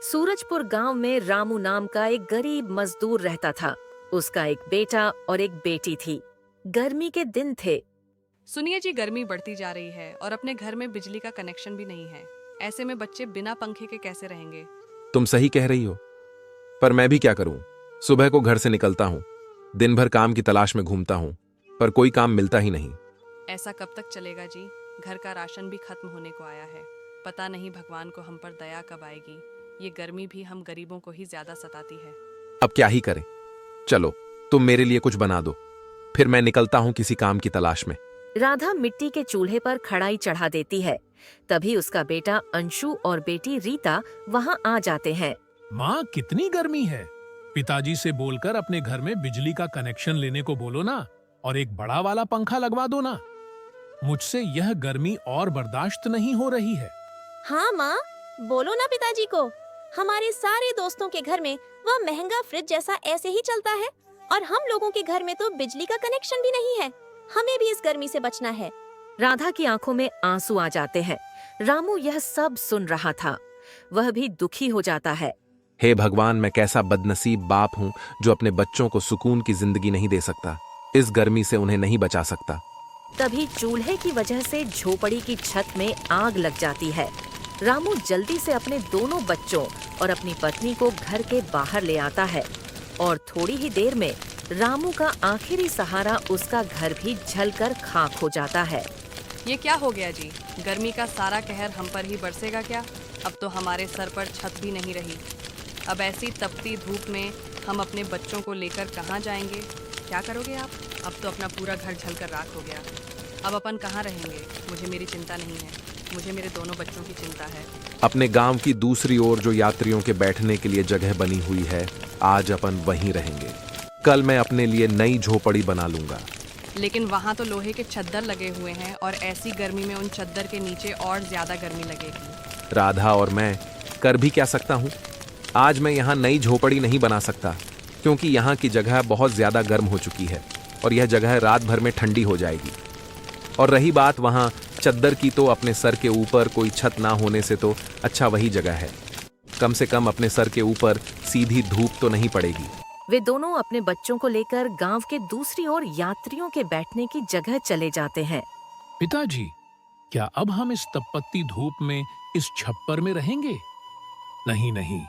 सूरजपुर गांव में रामू नाम का एक गरीब मजदूर रहता था। उसका एक बेटा और एक बेटी थी। गर्मी के दिन थे। सुनिए जी, गर्मी बढ़ती जा रही है और अपने घर में बिजली का कनेक्शन भी नहीं है। ऐसे में बच्चे बिना पंखे के कैसे रहेंगे? तुम सही कह रही हो, पर मैं भी क्या करूं? सुबह को घर से निकलता हूं, दिन भर काम की तलाश में घूमता हूं, पर कोई काम मिलता ही नहीं। ऐसा कब तक चलेगा जी? घर का राशन भी खत्म होने को आया है। पता नहीं भगवान को हम पर दया कब आएगी। ये गर्मी भी हम गरीबों को ही ज्यादा सताती है। अब क्या ही करें? चलो तुम मेरे लिए कुछ बना दो, फिर मैं निकलता हूं किसी काम की तलाश में। राधा मिट्टी के चूल्हे पर कढ़ाई चढ़ा देती है। तभी उसका बेटा अंशु और बेटी रीता वहाँ आ जाते हैं। माँ, कितनी गर्मी है। पिताजी से बोलकर अपने घर में बिजली का कनेक्शन लेने को बोलो ना, और एक बड़ा वाला पंखा लगवा दो ना। मुझसे यह गर्मी और बर्दाश्त नहीं हो रही है। हाँ माँ, बोलो ना पिताजी को। हमारे सारे दोस्तों के घर में वह महंगा फ्रिज जैसा ऐसे ही चलता है, और हम लोगों के घर में तो बिजली का कनेक्शन भी नहीं है। हमें भी इस गर्मी से बचना है। राधा की आंखों में आंसू आ जाते हैं। रामू यह सब सुन रहा था। वह भी दुखी हो जाता है। हे भगवान, मैं कैसा बदनसीब बाप हूं जो अपने बच्चों को सुकून की जिंदगी नहीं दे सकता, इस गर्मी से उन्हें नहीं बचा सकता। तभी चूल्हे की वजह से झोपड़ी की छत में आग लग जाती है। रामू जल्दी से अपने दोनों बच्चों और अपनी पत्नी को घर के बाहर ले आता है, और थोड़ी ही देर में रामू का आखिरी सहारा उसका घर भी जलकर खाक हो जाता है। ये क्या हो गया जी? गर्मी का सारा कहर हम पर ही बरसेगा क्या? अब तो हमारे सर पर छत भी नहीं रही। अब ऐसी तपती धूप में हम अपने बच्चों को लेकर कहाँ जाएंगे? क्या करोगे आप? अब तो अपना पूरा घर जलकर राख हो गया। अब अपन कहाँ रहेंगे? मुझे मेरी चिंता नहीं है, मुझे मेरे दोनों बच्चों की चिंता है। अपने गांव की दूसरी ओर जो यात्रियों के बैठने के लिए जगह बनी हुई है, आज अपन वहीं रहेंगे। कल मैं अपने लिए नई झोपड़ी बना लूंगा। लेकिन वहाँ तो लोहे के चद्दर लगे हुए हैं, और ऐसी गर्मी में उन चद्दर के नीचे और ज्यादा गर्मी लगेगी। राधा और मैं कर भी क्या सकता हूँ? आज मैं यहाँ नई झोपड़ी नहीं बना सकता, क्योंकि यहाँ की जगह बहुत ज्यादा गर्म हो चुकी है, और यह जगह रात भर में ठंडी हो जाएगी। और रही बात वहाँ चद्दर की, तो अपने सर के ऊपर कोई छत ना होने से तो अच्छा वही जगह है। कम से कम अपने सर के ऊपर सीधी धूप तो नहीं पड़ेगी। वे दोनों अपने बच्चों को लेकर गांव के दूसरी ओर यात्रियों के बैठने की जगह चले जाते हैं। पिताजी, क्या अब हम इस तपती धूप में इस छप्पर में रहेंगे? नहीं नहीं,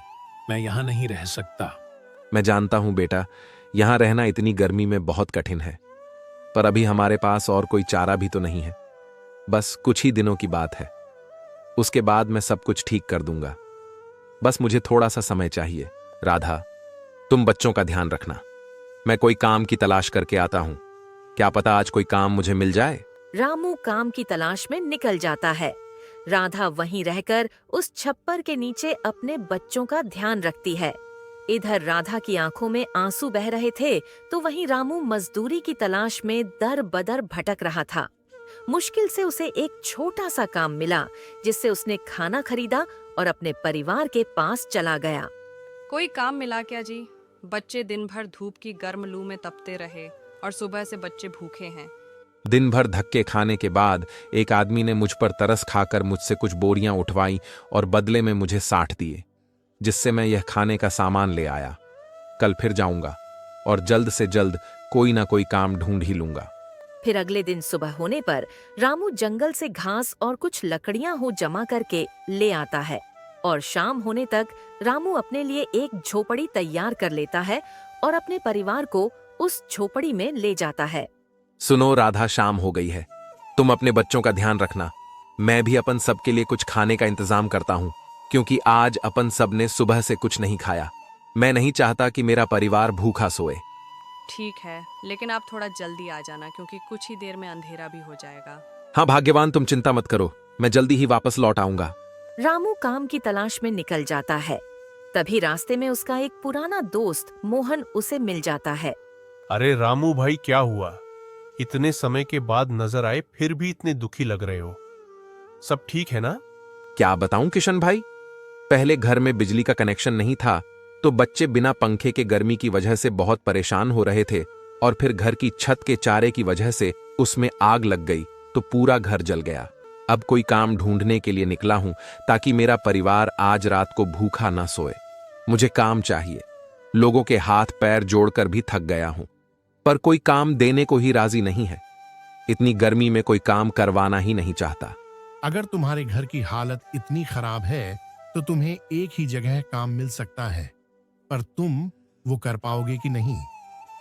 मैं यहाँ नहीं रह सकता। मैं जानता हूँ बेटा, यहाँ रहना इतनी गर्मी में बहुत कठिन है, पर अभी हमारे पास और कोई चारा भी तो नहीं है। बस कुछ ही दिनों की बात है, उसके बाद मैं सब कुछ ठीक कर दूंगा। बस मुझे थोड़ा सा समय चाहिए। राधा, तुम बच्चों का ध्यान रखना। मैं कोई काम की तलाश करके आता हूँ, क्या पता आज कोई काम मुझे मिल जाए। रामू काम की तलाश में निकल जाता है। राधा वहीं रहकर उस छप्पर के नीचे अपने बच्चों का ध्यान रखती है। इधर राधा की आंखों में आंसू बह रहे थे, तो वहीं रामू मजदूरी की तलाश में दर बदर भटक रहा था। मुश्किल से उसे एक छोटा सा काम मिला, जिससे उसने खाना खरीदा और अपने परिवार के पास चला गया। कोई काम मिला क्या जी? बच्चे दिन भर धूप की गर्म लू में तपते रहे, और सुबह से बच्चे भूखे हैं। दिन भर धक्के खाने के बाद एक आदमी ने मुझ पर तरस खाकर मुझसे कुछ बोरियां उठवाई और बदले में मुझे 60 दिए, जिससे मैं यह खाने का सामान ले आया। कल फिर जाऊंगा और जल्द से जल्द कोई ना कोई काम ढूंढ ही लूंगा। फिर अगले दिन सुबह होने पर रामू जंगल से घास और कुछ लकड़ियां हो जमा करके ले आता है, और शाम होने तक रामू अपने लिए एक झोपड़ी तैयार कर लेता है और अपने परिवार को उस झोपड़ी में ले जाता है। सुनो राधा, शाम हो गई है, तुम अपने बच्चों का ध्यान रखना। मैं भी अपन सब के लिए कुछ खाने का इंतजाम करता हूँ, क्योंकि आज अपन सब ने सुबह से कुछ नहीं खाया। मैं नहीं चाहता कि मेरा परिवार भूखा सोए। ठीक है, लेकिन आप थोड़ा जल्दी आ जाना, क्योंकि कुछ ही देर में अंधेरा भी हो जाएगा। हाँ भाग्यवान, तुम चिंता मत करो, मैं जल्दी ही वापस लौट आऊंगा। रामू काम की तलाश में निकल जाता है। तभी रास्ते में उसका एक पुराना दोस्त मोहन उसे मिल जाता है। अरे रामू भाई, क्या हुआ? इतने समय के बाद नजर आए, फिर भी इतने दुखी लग रहे हो। सब ठीक है ना? क्या बताऊं किशन भाई, पहले घर में बिजली का कनेक्शन नहीं था, तो बच्चे बिना पंखे के गर्मी की वजह से बहुत परेशान हो रहे थे। और फिर घर की छत के चारे की वजह से उसमें आग लग गई तो पूरा घर जल गया। अब कोई काम ढूंढने के लिए निकला हूं ताकि मेरा परिवार आज रात को भूखा ना सोए। मुझे काम चाहिए। लोगों के हाथ पैर जोड़कर भी थक गया हूं, पर कोई काम देने को ही राजी नहीं है। इतनी गर्मी में कोई काम करवाना ही नहीं चाहता। अगर तुम्हारे घर की हालत इतनी खराब है तो तुम्हें एक ही जगह काम मिल सकता है, पर तुम वो कर पाओगे कि नहीं?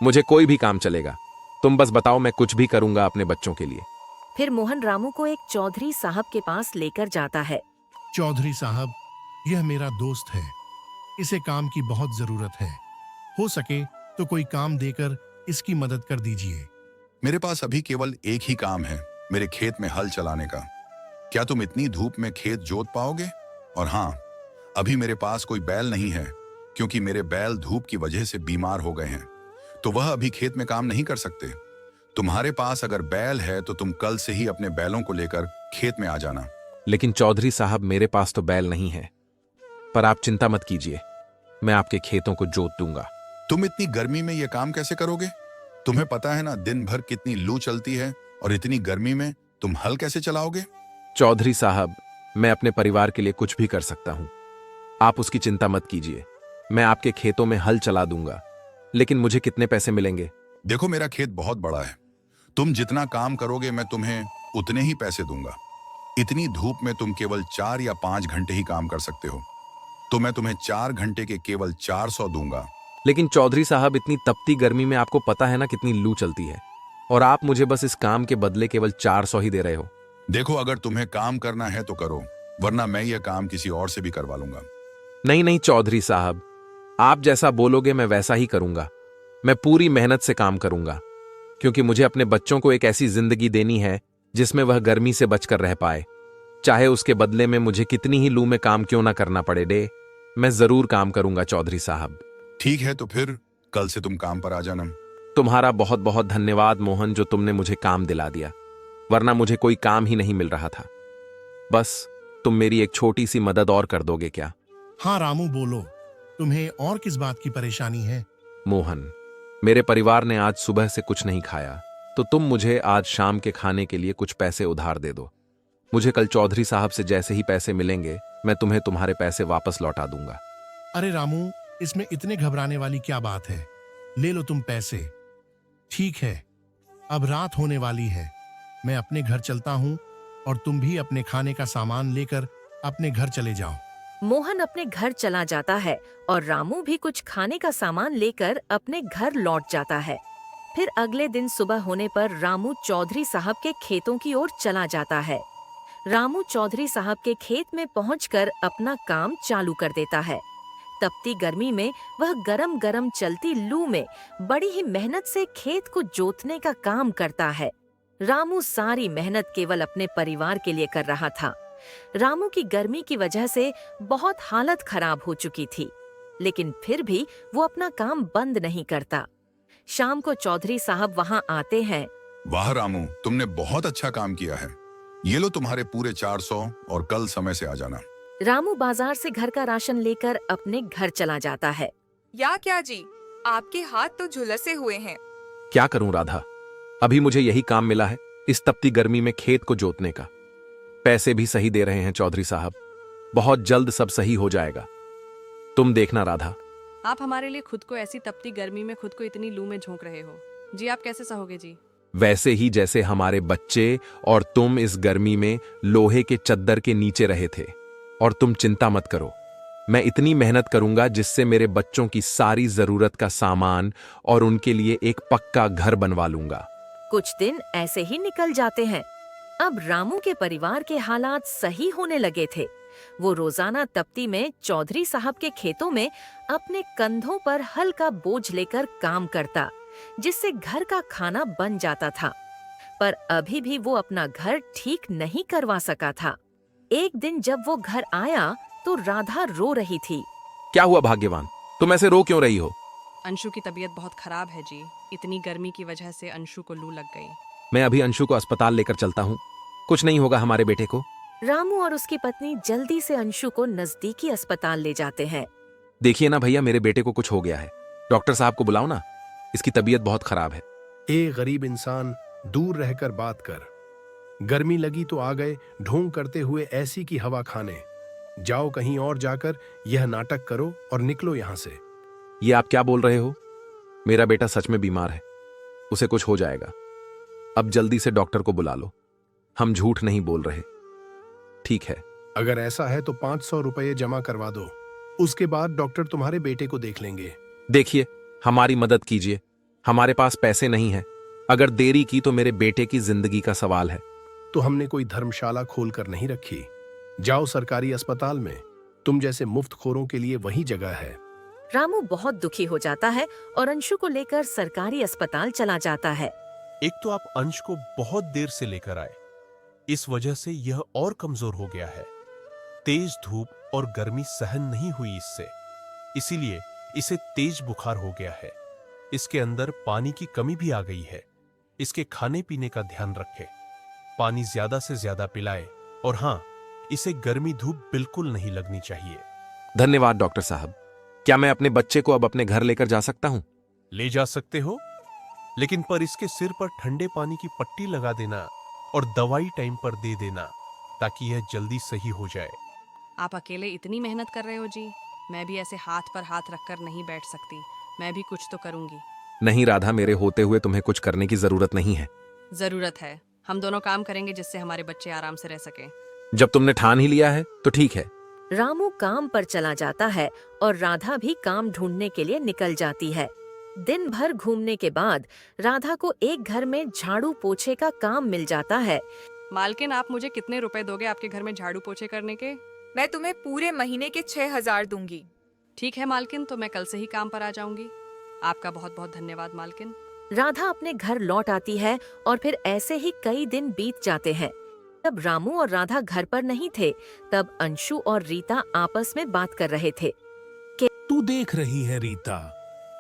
मुझे कोई भी काम चलेगा, तुम बस बताओ, मैं कुछ भी करूंगा अपने बच्चों के लिए। फिर मोहन रामू को एक चौधरी साहब के पास लेकर जाता है। चौधरी साहब, यह मेरा दोस्त है, इसे काम की बहुत जरूरत है। हो सके तो कोई काम देकर इसकी मदद कर दीजिए। मेरे पास अभी केवल एक ही काम है, मेरे खेत में हल चलाने का। क्या तुम इतनी धूप में खेत जोत पाओगे? और हाँ, अभी मेरे पास कोई बैल नहीं है क्योंकि मेरे बैल धूप की वजह से बीमार हो गए हैं, तो वह अभी खेत में काम नहीं कर सकते। तुम्हारे पास अगर बैल है तो तुम कल से ही अपने बैलों को लेकर खेत में आ जाना। लेकिन चौधरी साहब, मेरे पास तो बैल नहीं है, पर आप चिंता मत कीजिए, मैं आपके खेतों को जोत दूंगा। तुम इतनी गर्मी में यह काम कैसे करोगे? तुम्हें पता है ना दिन भर कितनी लू चलती है, और इतनी गर्मी में तुम हल कैसे चलाओगे? चौधरी साहब, मैं अपने परिवार के लिए कुछ भी कर सकता हूं, आप उसकी चिंता मत कीजिए। मैं आपके खेतों में हल चला दूंगा, लेकिन मुझे कितने पैसे मिलेंगे? देखो, मेरा खेत बहुत बड़ा है, तुम जितना काम करोगे मैं तुम्हें उतने ही पैसे दूंगा। इतनी धूप में तुम केवल 4 या 5 घंटे ही काम कर सकते हो, तो मैं तुम्हें 4 घंटे के केवल 400 दूंगा। लेकिन चौधरी साहब, इतनी तपती गर्मी में आपको पता है ना कितनी लू चलती है, और आप मुझे बस इस काम के बदले केवल 400 ही दे रहे हो। देखो, अगर तुम्हें काम करना है तो करो, वरना मैं यह काम किसी और से भी करवा लूंगा। नहीं नहीं चौधरी साहब, आप जैसा बोलोगे मैं वैसा ही करूंगा। मैं पूरी मेहनत से काम करूंगा, क्योंकि मुझे अपने बच्चों को एक ऐसी जिंदगी देनी है जिसमें वह गर्मी से बचकर रह पाए, चाहे उसके बदले में मुझे कितनी ही लू में काम क्यों ना करना पड़े। डे, मैं जरूर काम करूंगा चौधरी साहब। ठीक है, तो फिर कल से तुम काम पर आ जाना। तुम्हारा बहुत बहुत धन्यवाद मोहन, जो तुमने मुझे काम दिला दिया, वरना मुझे कोई काम ही नहीं मिल रहा था। बस तुम मेरी एक छोटी सी मदद और कर दोगे क्या? हाँ रामू, बोलो, तुम्हें और किस बात की परेशानी है? मोहन, मेरे परिवार ने आज सुबह से कुछ नहीं खाया, तो तुम मुझे आज शाम के खाने के लिए कुछ पैसे उधार दे दो। मुझे कल चौधरी साहब से जैसे ही पैसे मिलेंगे मैं तुम्हें तुम्हारे पैसे वापस लौटा दूंगा। अरे रामू, इसमें इतने घबराने वाली क्या बात है? ले लो तुम पैसे। ठीक है, अब रात होने वाली है, मैं अपने घर चलता हूँ और तुम भी अपने खाने का सामान लेकर अपने घर चले जाओ। मोहन अपने घर चला जाता है और रामू भी कुछ खाने का सामान लेकर अपने घर लौट जाता है। फिर अगले दिन सुबह होने पर रामू चौधरी साहब के खेतों की ओर चला जाता है। रामू चौधरी साहब के खेत में पहुंचकर अपना काम चालू कर देता है। तपती गर्मी में वह गरम गरम चलती लू में बड़ी ही मेहनत से खेत को जोतने का काम करता है। रामू सारी मेहनत केवल अपने परिवार के लिए कर रहा था। रामू की गर्मी की वजह से बहुत हालत खराब हो चुकी थी, लेकिन फिर भी वो अपना काम बंद नहीं करता। शाम को चौधरी साहब वहाँ आते हैं। वाह रामू, तुमने बहुत अच्छा काम किया है। ये लो तुम्हारे पूरे 400 और कल समय से आ जाना। रामू बाजार से घर का राशन लेकर अपने घर चला जाता है। या क्या जी, आपके हाथ तो झुलसे हुए हैं। क्या करूं राधा, अभी मुझे यही काम मिला है इस तपती गर्मी में खेत को जोतने का। पैसे भी सही दे रहे हैं चौधरी साहब, बहुत जल्द सब सही हो जाएगा, तुम देखना राधा। आप हमारे लिए खुद को ऐसी तपती गर्मी में खुद को इतनी लू में झोंक रहे हो जी, आप कैसे सहोगे जी? वैसे ही जैसे हमारे बच्चे और तुम इस गर्मी में लोहे के चद्दर के नीचे रहे थे। और तुम चिंता मत करो, मैं इतनी मेहनत करूंगा जिससे मेरे बच्चों की सारी जरूरत का सामान और उनके लिए एक पक्का घर बनवा लूंगा। कुछ दिन ऐसे ही निकल जाते हैं। अब रामू के परिवार के हालात सही होने लगे थे। वो रोजाना तपती में चौधरी साहब के खेतों में अपने कंधों पर हल्का बोझ लेकर काम करता, जिससे घर का खाना बन जाता था। पर अभी भी वो अपना घर ठीक नहीं करवा सका था। एक दिन जब वो घर आया तो राधा रो रही थी। क्या हुआ भाग्यवान, तुम ऐसे रो क्यों रही हो? अंशु की तबीयत बहुत खराब है जी, इतनी गर्मी की वजह से अंशु को लू लग गई। मैं अभी अंशु को अस्पताल लेकर चलता हूँ, कुछ नहीं होगा हमारे बेटे को। रामू और उसकी पत्नी जल्दी से अंशु को नजदीकी अस्पताल ले जाते हैं। देखिए ना भैया, मेरे बेटे को कुछ हो गया है, डॉक्टर साहब को बुलाओ ना। इसकी तबीयत बहुत खराब है। ए गरीब इंसान, दूर रहकर बात कर। गर्मी लगी तो आ गए ढोंग करते हुए ऐसी की हवा खाने। जाओ कहीं और जाकर यह नाटक करो और निकलो यहां से। ये आप क्या बोल रहे हो? मेरा बेटा सच में बीमार है, उसे कुछ हो जाएगा। अब जल्दी से डॉक्टर को बुला लो। हम झूठ नहीं बोल रहे। ठीक है। अगर ऐसा है तो 500 रुपये जमा करवा दो, उसके बाद डॉक्टर तुम्हारे बेटे को देख लेंगे। देखिए, हमारी मदद कीजिए, हमारे पास पैसे नहीं है। अगर देरी की तो मेरे बेटे की जिंदगी का सवाल है। तो हमने कोई धर्मशाला खोल कर नहीं रखी। जाओ सरकारी अस्पताल में, तुम जैसे मुफ्तखोरों के लिए वही जगह है। रामू बहुत दुखी हो जाता है और अंशु को लेकर सरकारी अस्पताल चला जाता है। एक तो आप अंश को बहुत देर से लेकर आए, इस वजह से यह और कमजोर हो गया है। तेज धूप और गर्मी सहन नहीं हुई इससे, इसीलिए इसे तेज बुखार हो गया है। इसके अंदर पानी की कमी भी आ गई है। इसके खाने पीने का ध्यान रखें, पानी ज्यादा से ज्यादा पिलाए, और हाँ, इसे गर्मी धूप बिल्कुल नहीं लगनी चाहिए। धन्यवाद डॉक्टर साहब। क्या मैं अपने बच्चे को अब अपने घर लेकर जा सकता हूँ? ले जा सकते हो, लेकिन पर इसके सिर पर ठंडे पानी की पट्टी लगा देना और दवाई टाइम पर दे देना, ताकि यह जल्दी सही हो जाए। आप अकेले इतनी मेहनत कर रहे हो जी, मैं भी ऐसे हाथ पर हाथ रखकर नहीं बैठ सकती। मैं भी कुछ तो करूंगी। नहीं राधा, मेरे होते हुए तुम्हें कुछ करने की जरूरत नहीं है। जरूरत है। हम दोनों काम करेंगे जिससे हमारे बच्चे आराम से रह सकें। जब तुमने ठान ही लिया है तो ठीक है। रामू काम पर चला जाता है और राधा भी काम ढूंढने के लिए निकल जाती है। दिन भर घूमने के बाद राधा को एक घर में झाड़ू पोछे का काम मिल जाता है। मालकिन, आप मुझे कितने रुपए दोगे आपके घर में झाड़ू पोछे करने के? मैं तुम्हें पूरे महीने के 6,000 दूंगी। ठीक है मालकिन, तो मैं कल से ही काम पर आ जाऊंगी। आपका बहुत बहुत धन्यवाद मालकिन। राधा अपने घर लौट आती है और फिर ऐसे ही कई दिन बीत जाते हैं। तब रामू और राधा घर पर नहीं थे, तब अंशु और रीता आपस में बात कर रहे थे। तू देख रही है रीता,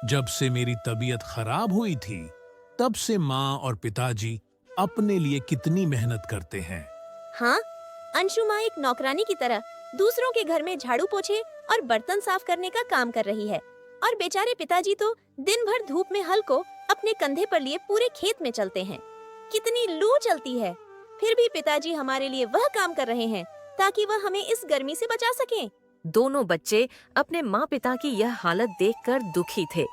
जब से मेरी तबीयत खराब हुई थी तब से माँ और पिताजी अपने लिए कितनी मेहनत करते हैं। हाँ, अंशु माँ एक नौकरानी की तरह दूसरों के घर में झाड़ू पोछे और बर्तन साफ करने का काम कर रही है, और बेचारे पिताजी तो दिन भर धूप में हल को अपने कंधे पर लिए पूरे खेत में चलते हैं। कितनी लू चलती है, फिर भी पिताजी हमारे लिए वह काम कर रहे हैं ताकि वह हमें इस गर्मी से बचा सकें। दोनों बच्चे अपने माँ पिता की यह हालत देखकर दुखी थे,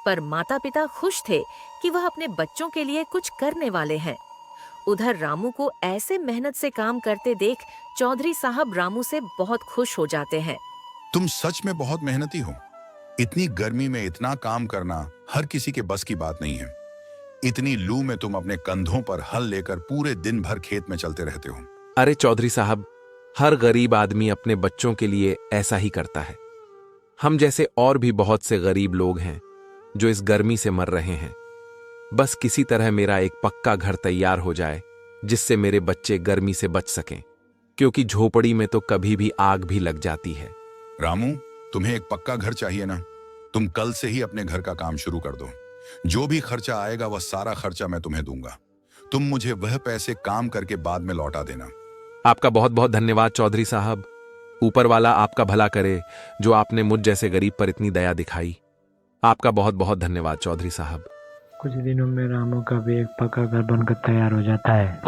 पर माता पिता खुश थे कि वह अपने बच्चों के लिए कुछ करने वाले हैं। उधर रामू को ऐसे मेहनत से काम करते देख चौधरी साहब रामू से बहुत खुश हो जाते हैं। तुम सच में बहुत मेहनती हो। इतनी गर्मी में इतना काम करना हर किसी के बस की बात नहीं है। इतनी लू में तुम अपने कंधों पर हल लेकर पूरे दिन भर खेत में चलते रहते हो। अरे चौधरी साहब, हर गरीब आदमी अपने बच्चों के लिए ऐसा ही करता है। हम जैसे और भी बहुत से गरीब लोग हैं जो इस गर्मी से मर रहे हैं। बस किसी तरह मेरा एक पक्का घर तैयार हो जाए जिससे मेरे बच्चे गर्मी से बच सकें, क्योंकि झोपड़ी में तो कभी भी आग भी लग जाती है। रामू, तुम्हें एक पक्का घर चाहिए ना? तुम कल से ही अपने घर का काम शुरू कर दो। जो भी खर्चा आएगा वह सारा खर्चा मैं तुम्हें दूंगा। तुम मुझे वह पैसे काम करके बाद में लौटा देना। आपका बहुत बहुत धन्यवाद चौधरी साहब। ऊपर वाला आपका भला करे जो आपने मुझ जैसे गरीब पर इतनी दया दिखाई। आपका बहुत बहुत धन्यवाद चौधरी साहब। कुछ दिनों में रामू का भी एक पक्का घर बनकर तैयार हो जाता है।